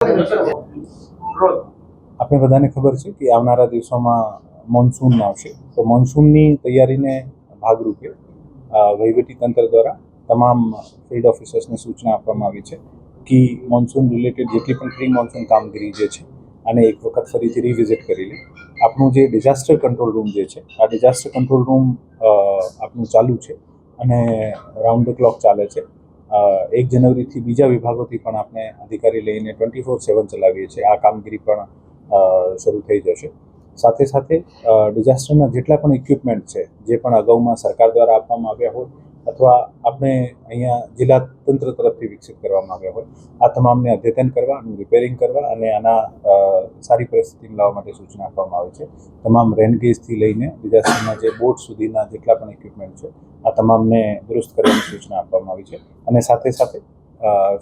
આપણે બધાને ખબર છે કે આવનારા દિવસોમાં મોન્સૂન આવશે, તો મોન્સૂનની તૈયારીને ભાગરૂપે વહીવટીતંત્ર દ્વારા તમામ ફિલ્ડ ઓફિસર્સને સૂચના આપવામાં આવી છે કે મોન્સૂન રિલેટેડ જેટલી પણ પ્રી મોન્સૂન કામગીરી જે છે અને એક વખત ફરીથી રિવિઝિટ કરી લે. આપણું જે ડિઝાસ્ટર કંટ્રોલ રૂમ જે છે, આ ડિઝાસ્ટર કંટ્રોલ રૂમ આપણું ચાલુ છે અને રાઉન્ડ ધ ક્લોક ચાલે છે. 1 જનવરીથી બીજા વિભાગોથી પણ આપણે અધિકારી લઈને 24/7 ચલાવીએ છીએ. આ કામગીરી પણ શરૂ થઈ જશે. સાથે સાથે ડિઝાસ્ટરના જેટલા પણ ઇક્વિપમેન્ટ છે, જે પણ અગાઉમાં સરકાર દ્વારા આપવામાં આવ્યા હોય અથવા આપણે અહીંયા જિલ્લા તંત્ર તરફથી વિકસિત કરવામાં આવ્યા હોય, આ તમામને અદ્યતન કરવા અને રિપેરિંગ કરવા અને આના સારી પરિસ્થિતિમાં લાવવા માટે સૂચના આપવામાં આવે છે. તમામ રેનગેજથી લઈને ડિઝાસ્ટરના જે બોટ સુધીના જેટલા પણ ઇક્વિપમેન્ટ છે, આ તમામને દુરુસ્ત કરવાની સૂચના આપવામાં આવી છે. અને સાથે સાથે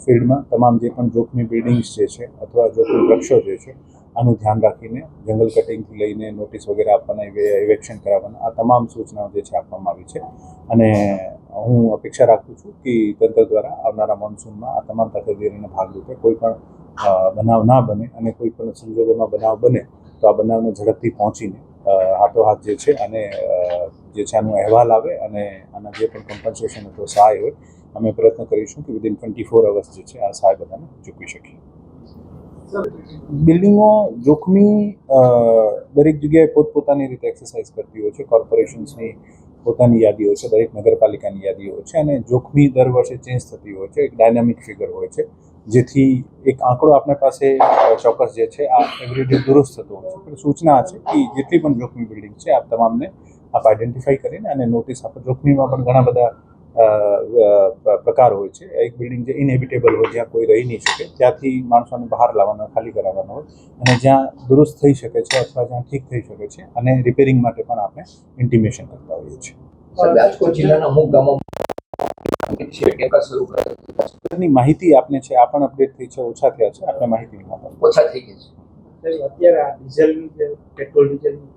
ફિલ્ડમાં તમામ જે પણ જોખમી બિલ્ડિંગ્સ જે છે અથવા જોખમી વૃક્ષો જે છે, આનું ધ્યાન રાખીને જંગલ કટિંગથી લઈને નોટિસ વગેરે આપવાના, ઇવેક્શન કરાવવાના, આ તમામ સૂચનાઓ જે છે આપવામાં આવી છે. અને હું અપેક્ષા રાખું છું કે તંત્ર દ્વારા આવનારા મોન્સૂનમાં આ તમામ તકેદારીના ભાગરૂપે કોઈ પણ બનાવ ના બને અને કોઈ પણ સંજોગોમાં બનાવ બને તો આ બનાવને ઝડપથી પહોંચીને હાથોહાથ જે છે અને જે છે આનો અહેવાલ આવે અને આના જે પણ કમ્પન્સેશન અથવા સહાય હોય, અમે પ્રયત્ન કરીશું કે વિધિન 24 અવર્સ જે છે આ સહાય બધાને ચૂકવી શકીએ. બિલ્ડિંગો જોખમી દરેક જગ્યાએ પોતપોતાની રીતે એક્સરસાઇઝ કરતી હોય છે. કોર્પોરેશન્સની પોતાની યાદીઓ છે, દરેક નગરપાલિકાની યાદીઓ છે અને જોખમી દર વર્ષે ચેન્જ થતી હોય છે. એક ડાયનામિક ફિગર હોય છે, જેથી એક આંકડો આપણી પાસે ચોક્કસ જે છે આ એવરીડે દુરુસ્ત થતો હોય છે. પણ સૂચના છે કે જેટલી પણ જોખમી બિલ્ડિંગ છે આ તમામને આપ આઈડેન્ટિફાઈ કરીને અને નોટિસ આપો. જોખમીમાં પણ ઘણા બધા પ્રકાર હોય છે. એક બિલ્ડિંગ જે ઇનહેબિટેબલ હોય, જ્યાં કોઈ રહી નહીં શકે, ત્યાંથી માણસોને બહાર લાવવાના, ખાલી કરાવવાના હોય, અને જ્યાં દુરુસ્ત થઈ શકે છે અથવા જ્યાં ઠીક થઈ શકે છે અને રિપેરિંગ માટે પણ આપણે ઇન્ટિમેશન કરતા હોઈએ છીએ. રાજકોટ જિલ્લાના અમુક ગામોની માહિતી આપને છે, આ પણ અપડેટ થઈ છે, ઓછા થયા છે, આપણે માહિતી ઓછા થઈ ગઈ છે. અત્યારે આ ડીઝલની પેટ્રોલ ડીઝલની